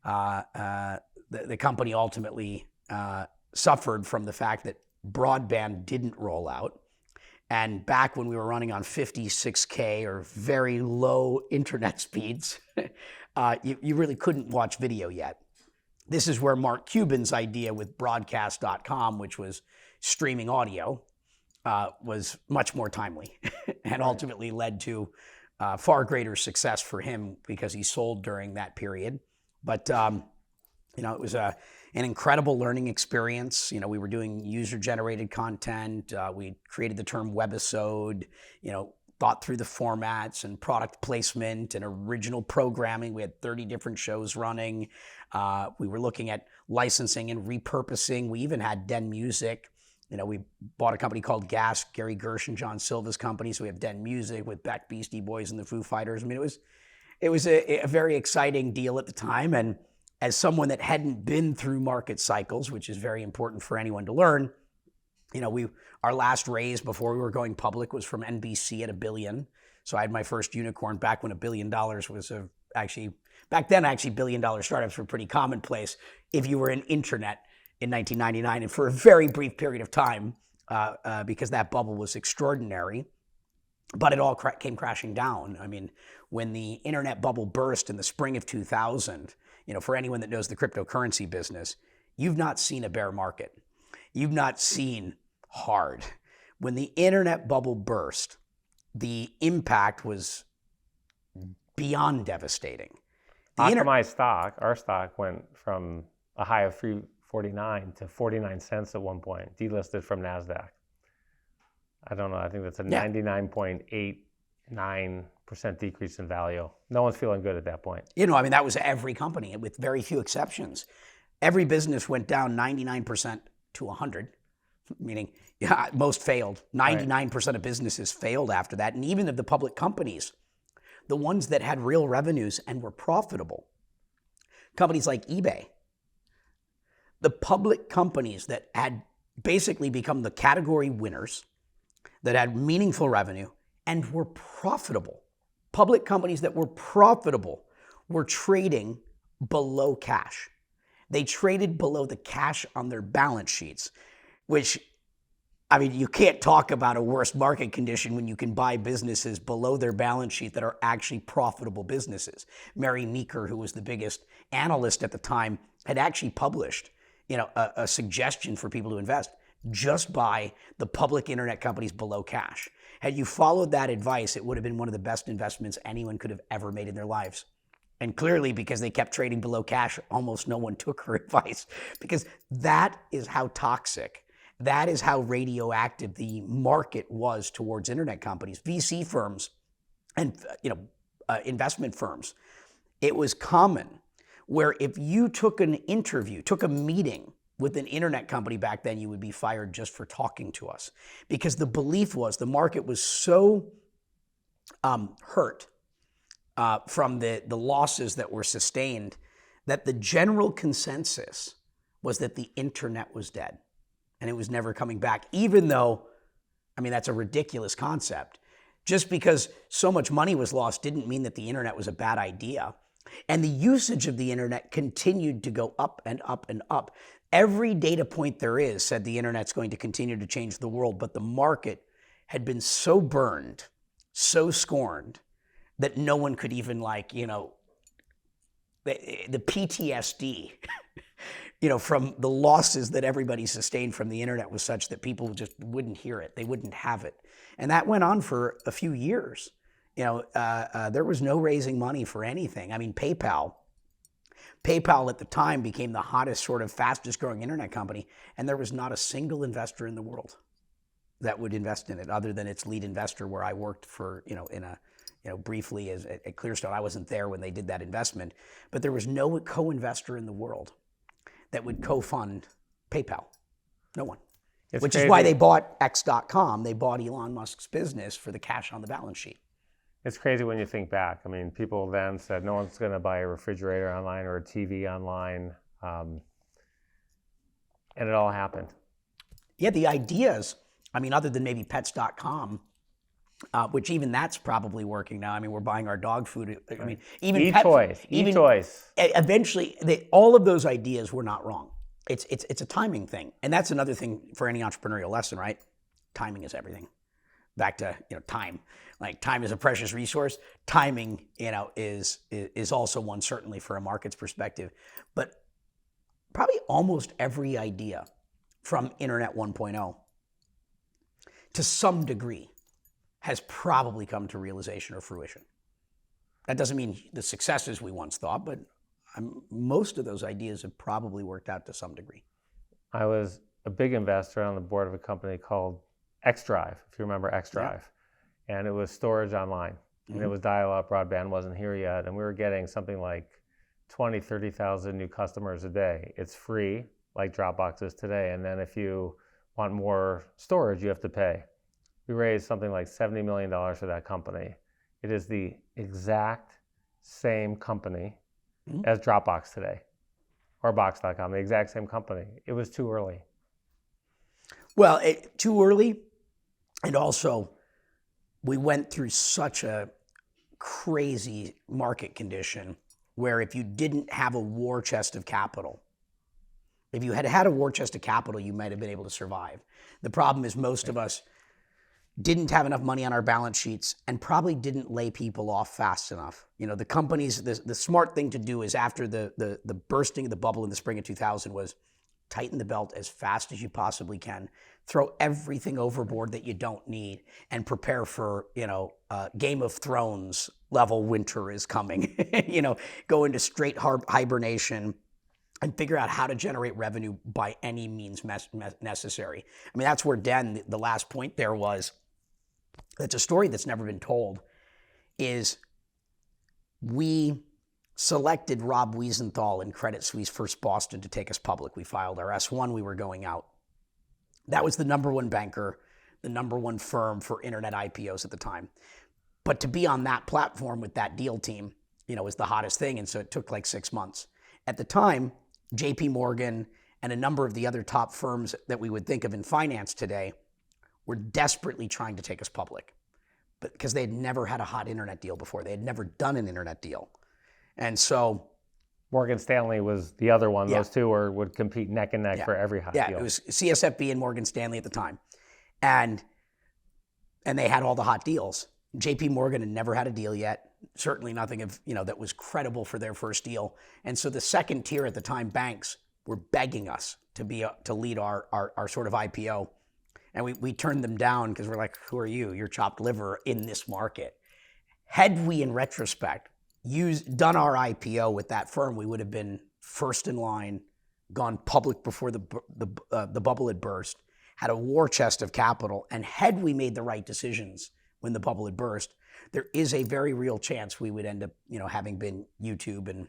the company ultimately suffered from the fact that broadband didn't roll out. And back when we were running on 56K or very low internet speeds, you really couldn't watch video yet. This is where Mark Cuban's idea with broadcast.com, which was streaming audio, was much more timely and ultimately led to far greater success for him because he sold during that period. But it was an incredible learning experience. We were doing user-generated content. We created the term webisode, thought through the formats and product placement and original programming. We had 30 different shows running. We were looking at licensing and repurposing. We even had Den Music. We bought a company called Gas, Gary Gersh and John Silva's company. So we have Den Music with Beck, Beastie Boys, and the Foo Fighters. I mean, it was a very exciting deal at the time. And as someone that hadn't been through market cycles, which is very important for anyone to learn, our last raise before we were going public was from NBC at $1 billion. So I had my first unicorn back when $1 billion was back then $1 billion startups were pretty commonplace if you were in internet in 1999, and for a very brief period of time, because that bubble was extraordinary. But it all came crashing down. I mean, when the internet bubble burst in the spring of 2000, for anyone that knows the cryptocurrency business, you've not seen a bear market. You've not seen hard. When the internet bubble burst, the impact was beyond devastating. Stock, our stock went from a high of $3.49 to 49 cents at one point, delisted from NASDAQ. I don't know, I think that's a 99.89% decrease in value. No one's feeling good at that point. That was every company with very few exceptions. Every business went down 99% to 100, meaning most failed. 99% of businesses failed after that. And even of the public companies, the ones that had real revenues and were profitable, companies like eBay, the public companies that had basically become the category winners, that had meaningful revenue and were profitable. Public companies that were profitable were trading below cash. They traded below the cash on their balance sheets, which, you can't talk about a worse market condition when you can buy businesses below their balance sheet that are actually profitable businesses. Mary Meeker, who was the biggest analyst at the time, had actually published, a suggestion for people to invest. Just buy the public internet companies below cash. Had you followed that advice, it would have been one of the best investments anyone could have ever made in their lives. And clearly, because they kept trading below cash, almost no one took her advice, because that is how toxic That is how radioactive the market was towards internet companies, VC firms, and investment firms. It was common where if you took an interview, took a meeting with an internet company back then, you would be fired just for talking to us, because the belief was the market was so hurt from the losses that were sustained that the general consensus was that the internet was dead and it was never coming back, even though, I mean, that's a ridiculous concept. Just because so much money was lost didn't mean that the internet was a bad idea. And the usage of the internet continued to go up and up and up. Every data point there is said the internet's going to continue to change the world, but the market had been so burned, so scorned, that no one could even the PTSD, from the losses that everybody sustained from the internet was such that people just wouldn't hear it. They wouldn't have it. And that went on for a few years. There was no raising money for anything. I mean, PayPal at the time became the hottest, sort of fastest growing internet company, and there was not a single investor in the world that would invest in it other than its lead investor, where I worked for, briefly at Clearstone. I wasn't there when they did that investment, but there was no co-investor in the world that would co-fund PayPal. No one. Which is why they bought X.com. They bought Elon Musk's business for the cash on the balance sheet. It's crazy when you think back. I mean, people then said no one's going to buy a refrigerator online or a TV online, and it all happened. Yeah, the ideas, I mean, other than maybe pets.com, which even that's probably working now. I mean, we're buying our dog food. I mean, even e-toys. Eventually, all of those ideas were not wrong. It's a timing thing. And that's another thing for any entrepreneurial lesson, right? Timing is everything. Back to, time. Like, time is a precious resource. Timing, is also one, certainly for a market's perspective. But probably almost every idea from Internet 1.0 to some degree has probably come to realization or fruition. That doesn't mean the successes we once thought, but most of those ideas have probably worked out to some degree. I was a big investor on the board of a company called XDrive, if you remember XDrive. Yeah. And it was storage online. Mm-hmm. And it was dial-up, broadband wasn't here yet. And we were getting something like 20, 30,000 new customers a day. It's free, like Dropbox is today. And then if you want more storage, you have to pay. We raised something like $70 million for that company. It is the exact same company as Dropbox today, or Box.com, the exact same company. It was too early. Well, too early, and also we went through such a crazy market condition where if you didn't have a war chest of capital, if you had had a war chest of capital, you might have been able to survive. The problem is most of us didn't have enough money on our balance sheets and probably didn't lay people off fast enough. The companies, the smart thing to do is after the bursting of the bubble in the spring of 2000 was tighten the belt as fast as you possibly can, throw everything overboard that you don't need, and prepare for, Game of Thrones level winter is coming. Go into straight hibernation and figure out how to generate revenue by any means necessary. I mean, that's where Den, the last point there was, that's a story that's never been told, is we selected Rob Wiesenthal in Credit Suisse First Boston to take us public. We filed our S1, we were going out. That was the number one banker, the number one firm for internet IPOs at the time. But to be on that platform with that deal team, was the hottest thing, and so it took like 6 months. At the time, JP Morgan and a number of the other top firms that we would think of in finance today were desperately trying to take us public, but because they had never had a hot internet deal before. They had never done an internet deal. And so Morgan Stanley was the other one. Yeah. Those two would compete neck and neck for every hot deal. Yeah, it was CSFB and Morgan Stanley at the time. And they had all the hot deals. JP Morgan had never had a deal yet. Certainly nothing that was credible for their first deal. And so the second tier at the time, banks, were begging us to lead our sort of IPO. And we turned them down because we're like, who are you? You're chopped liver in this market. Had we, in retrospect, done our IPO with that firm, we would have been first in line, gone public before the bubble had burst, had a war chest of capital, and had we made the right decisions when the bubble had burst, there is a very real chance we would end up, having been YouTube and,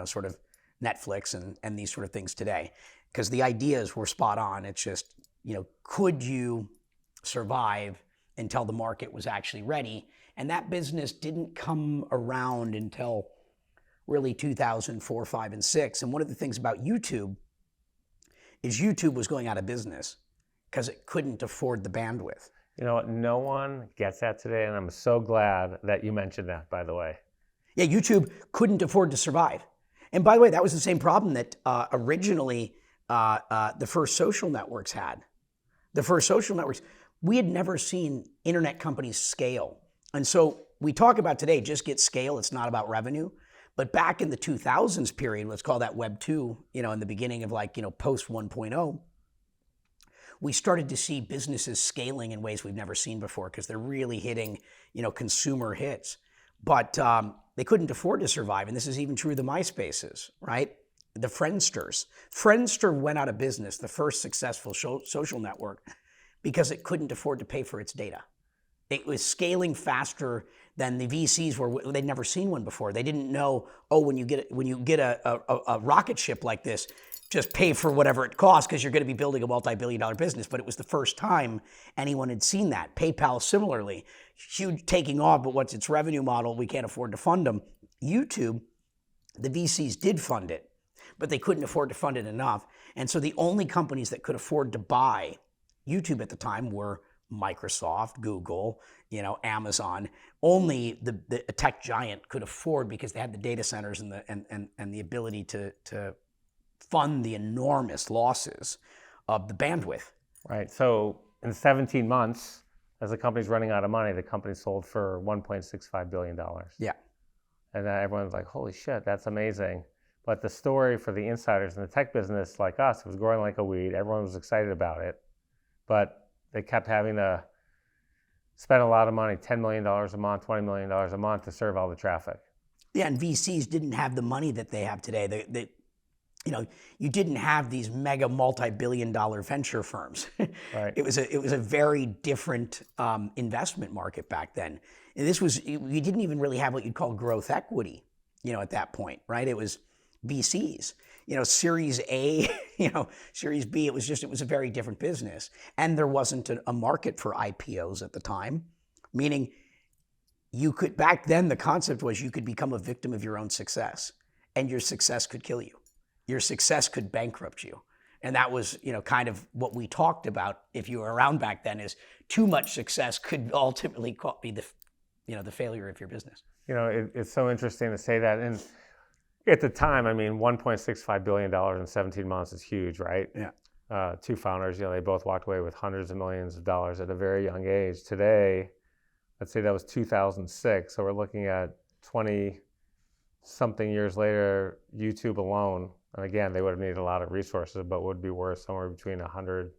sort of Netflix and these sort of things today. Because the ideas were spot on. It's just, could you survive until the market was actually ready? And that business didn't come around until really 2004, 5, and 6. And one of the things about YouTube is YouTube was going out of business because it couldn't afford the bandwidth. You know what? No one gets that today, and I'm so glad that you mentioned that, by the way. Yeah, YouTube couldn't afford to survive. And by the way, that was the same problem that originally the first social networks had. The first social networks, we had never seen internet companies scale. And so we talk about today, just get scale, it's not about revenue. But back in the 2000s period, let's call that Web 2, in the beginning of post 1.0, we started to see businesses scaling in ways we've never seen before because they're really hitting, consumer hits. But they couldn't afford to survive. And this is even true of the MySpaces, right? The Friendsters. Friendster went out of business, the first successful social network, because it couldn't afford to pay for its data. It was scaling faster than the VCs were. They'd never seen one before. They didn't know, when you get a rocket ship like this, just pay for whatever it costs because you're going to be building a multi-billion-dollar business. But it was the first time anyone had seen that. PayPal similarly, huge taking off, but what's its revenue model? We can't afford to fund them. YouTube, the VCs did fund it, but they couldn't afford to fund it enough. And so the only companies that could afford to buy YouTube at the time were Microsoft, Google, Amazon. Only the tech giant could afford because they had the data centers and the ability to fund the enormous losses of the bandwidth. Right. So in 17 months, as the company's running out of money, the company sold for $1.65 billion. Yeah. And then everyone's like, holy shit, that's amazing. But the story for the insiders in the tech business like us, it was growing like a weed. Everyone was excited about it. But they kept having to spend a lot of money, $10 million a month, $20 million a month to serve all the traffic. Yeah, and VCs didn't have the money that they have today. You didn't have these mega multi-billion-dollar venture firms. Right. It was a very different investment market back then. And you didn't even really have what you'd call growth equity, at that point, right? It was VCs, Series A, Series B. It was a very different business, and there wasn't a market for IPOs at the time, meaning back then the concept was you could become a victim of your own success, and your success could kill you. Your success could bankrupt you. And that was, kind of what we talked about if you were around back then, is too much success could ultimately be the failure of your business. It's so interesting to say that. And at the time, $1.65 billion in 17 months is huge, right? Yeah. Two founders, they both walked away with hundreds of millions of dollars at a very young age. Today, let's say that was 2006. So we're looking at 20-something years later, YouTube alone. And again, they would have needed a lot of resources, but would be worth somewhere between $100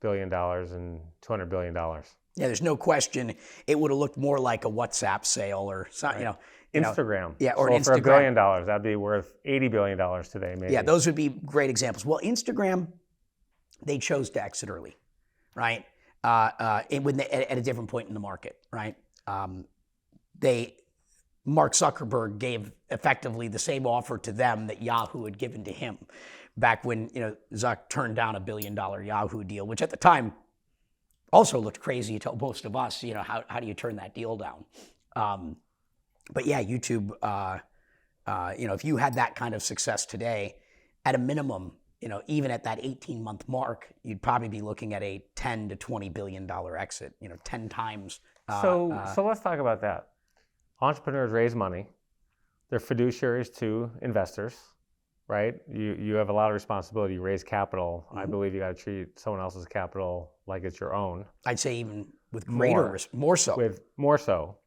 billion and $200 billion. Yeah, there's no question it would have looked more like a WhatsApp sale or something, right. Instagram. Yeah, or so Instagram. For $1 billion, that'd be worth $80 billion today, maybe. Yeah, those would be great examples. Well, Instagram, they chose to exit early, right? At a different point in the market, right? Mark Zuckerberg gave effectively the same offer to them that Yahoo had given to him back when, Zuck turned down $1 billion Yahoo deal, which at the time also looked crazy to most of us. How do you turn that deal down? But yeah, YouTube, if you had that kind of success today, at a minimum, even at that 18-month mark, you'd probably be looking at a $10 to $20 billion exit, 10 times. So let's talk about that. Entrepreneurs raise money. They're fiduciaries to investors, right? You have a lot of responsibility. You raise capital. Mm-hmm. I believe you got to treat someone else's capital like it's your own. I'd say even with greater risk, more so. With more so.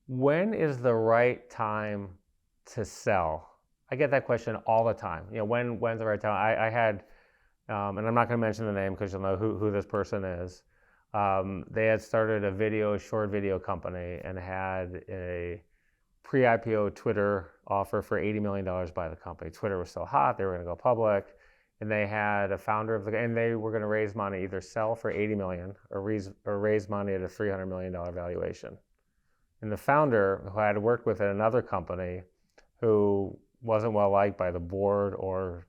When is the right time to sell? I get that question all the time. When's the right time? I had, and I'm not going to mention the name because you'll know who this person is. They had started a short video company and had a pre-IPO Twitter offer for $80 million by the company. Twitter was still hot. They were going to go public. and they had a founder and they were going to raise money, either sell for 80 million or raise money at a $300 million valuation. And the founder, who I had worked with at another company, who wasn't well liked by the board or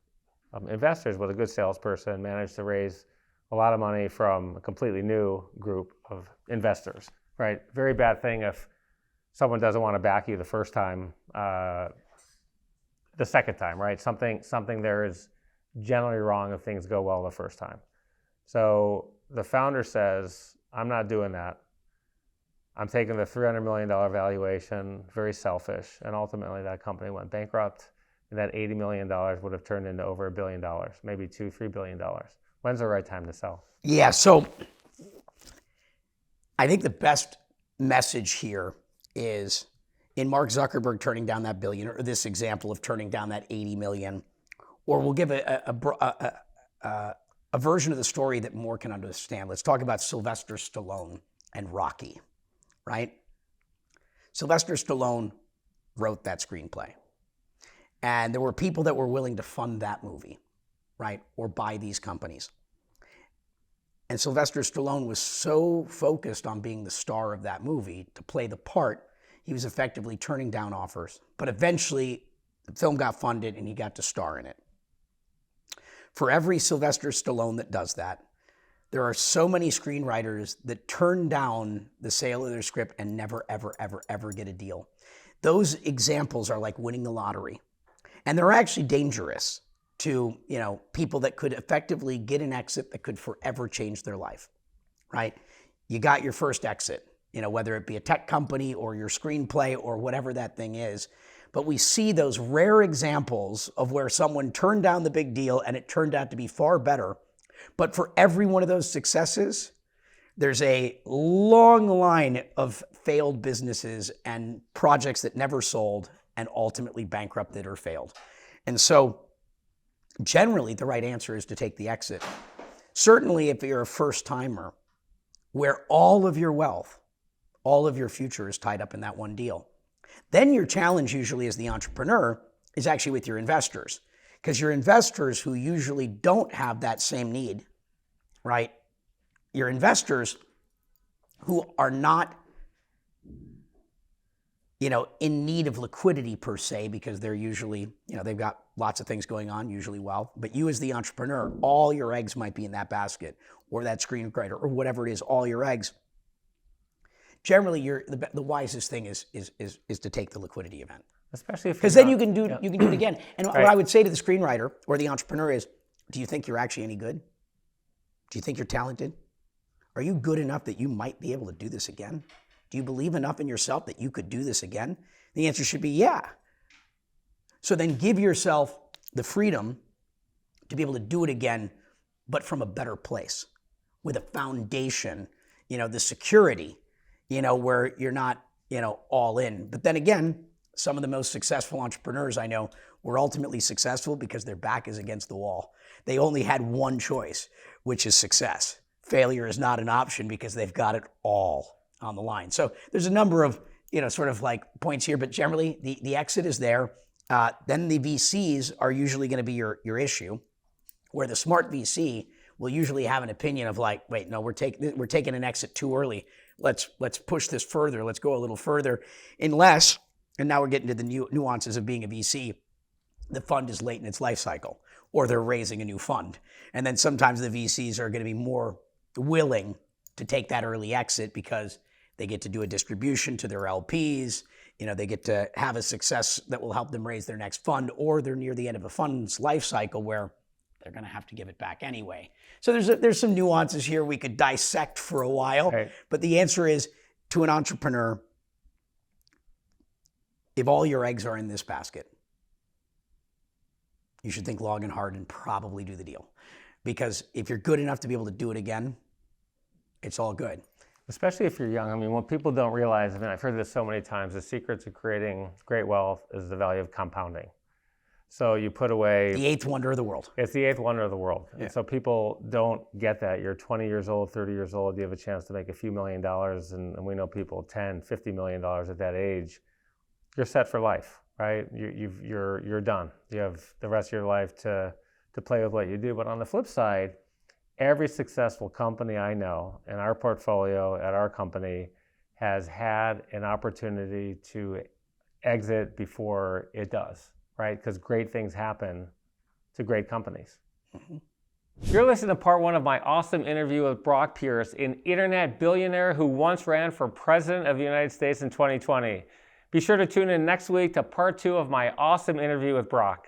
investors, was a good salesperson, managed to raise a lot of money from a completely new group of investors, right? Very bad thing if someone doesn't want to back you the first time, the second time, right? Something there is generally wrong if things go well the first time. So the founder says, I'm not doing that. I'm taking the $300 million valuation, very selfish, and ultimately that company went bankrupt, and that $80 million would have turned into over $1 billion, maybe $2-3 billion. When's the right time to sell? Yeah, so I think the best message here is in Mark Zuckerberg turning down that billion, or this example of turning down that 80 million, or we'll give a version of the story that more can understand. Let's talk about Sylvester Stallone and Rocky, right? Sylvester Stallone wrote that screenplay. And there were people that were willing to fund that movie, right? Or buy these companies. And Sylvester Stallone was so focused on being the star of that movie to play the part, he was effectively turning down offers. But eventually, the film got funded and he got to star in it. For every Sylvester Stallone that does that, there are so many screenwriters that turn down the sale of their script and never, ever, ever, ever get a deal. Those examples are like winning the lottery. And they're actually dangerous to, people that could effectively get an exit that could forever change their life, right? You got your first exit, whether it be a tech company or your screenplay or whatever that thing is. But we see those rare examples of where someone turned down the big deal and it turned out to be far better. But for every one of those successes, there's a long line of failed businesses and projects that never sold and ultimately bankrupted or failed. And so generally the right answer is to take the exit. Certainly if you're a first timer where all of your wealth, all of your future is tied up in that one deal. Then your challenge usually as the entrepreneur is actually with your investors, because your investors who usually don't have that same need, right? Your investors who are not, in need of liquidity per se, because they're usually, they've got lots of things going on, usually wealth. But you as the entrepreneur, all your eggs might be in that basket or that screenwriter or whatever it is, all your eggs. Generally, the wisest thing is to take the liquidity event, especially if because then you can do it again. And right. What I would say to the screenwriter or the entrepreneur is, do you think you're actually any good? Do you think you're talented? Are you good enough that you might be able to do this again? Do you believe enough in yourself that you could do this again? The answer should be yeah. So then give yourself the freedom to be able to do it again, but from a better place, with a foundation, the security, where you're not, all in. But then again, some of the most successful entrepreneurs I know were ultimately successful because their back is against the wall. They only had one choice, which is success. Failure is not an option because they've got it all on the line. So there's a number of, sort of like points here, but generally the exit is there. Then the VCs are usually going to be your issue, where the smart VC will usually have an opinion of like, wait, no, we're taking an exit too early. Let's push this further. Let's go a little further. Unless, and now we're getting to the nuances of being a VC, the fund is late in its life cycle, or they're raising a new fund. And then sometimes the VCs are going to be more willing to take that early exit because they get to do a distribution to their LPs. They get to have a success that will help them raise their next fund, or they're near the end of a fund's life cycle where they're going to have to give it back anyway. So there's some nuances here we could dissect for a while. Right. But the answer is, to an entrepreneur, if all your eggs are in this basket, you should think long and hard and probably do the deal. Because if you're good enough to be able to do it again, it's all good. Especially if you're young. I mean, what people don't realize, I've heard this so many times, the secret to creating great wealth is the value of compounding. So you put away... The eighth wonder of the world. It's the eighth wonder of the world. Yeah. And so people don't get that. You're 20 years old, 30 years old, you have a chance to make a few $1 million, and we know people 10, $50 million at that age. You're set for life, right? You're done. You have the rest of your life to to play with what you do. But on the flip side, every successful company I know in our portfolio at our company has had an opportunity to exit before it does, right? Because great things happen to great companies. Mm-hmm. You're listening to part one of my awesome interview with Brock Pierce, an internet billionaire who once ran for president of the United States in 2020. Be sure to tune in next week to part two of my awesome interview with Brock.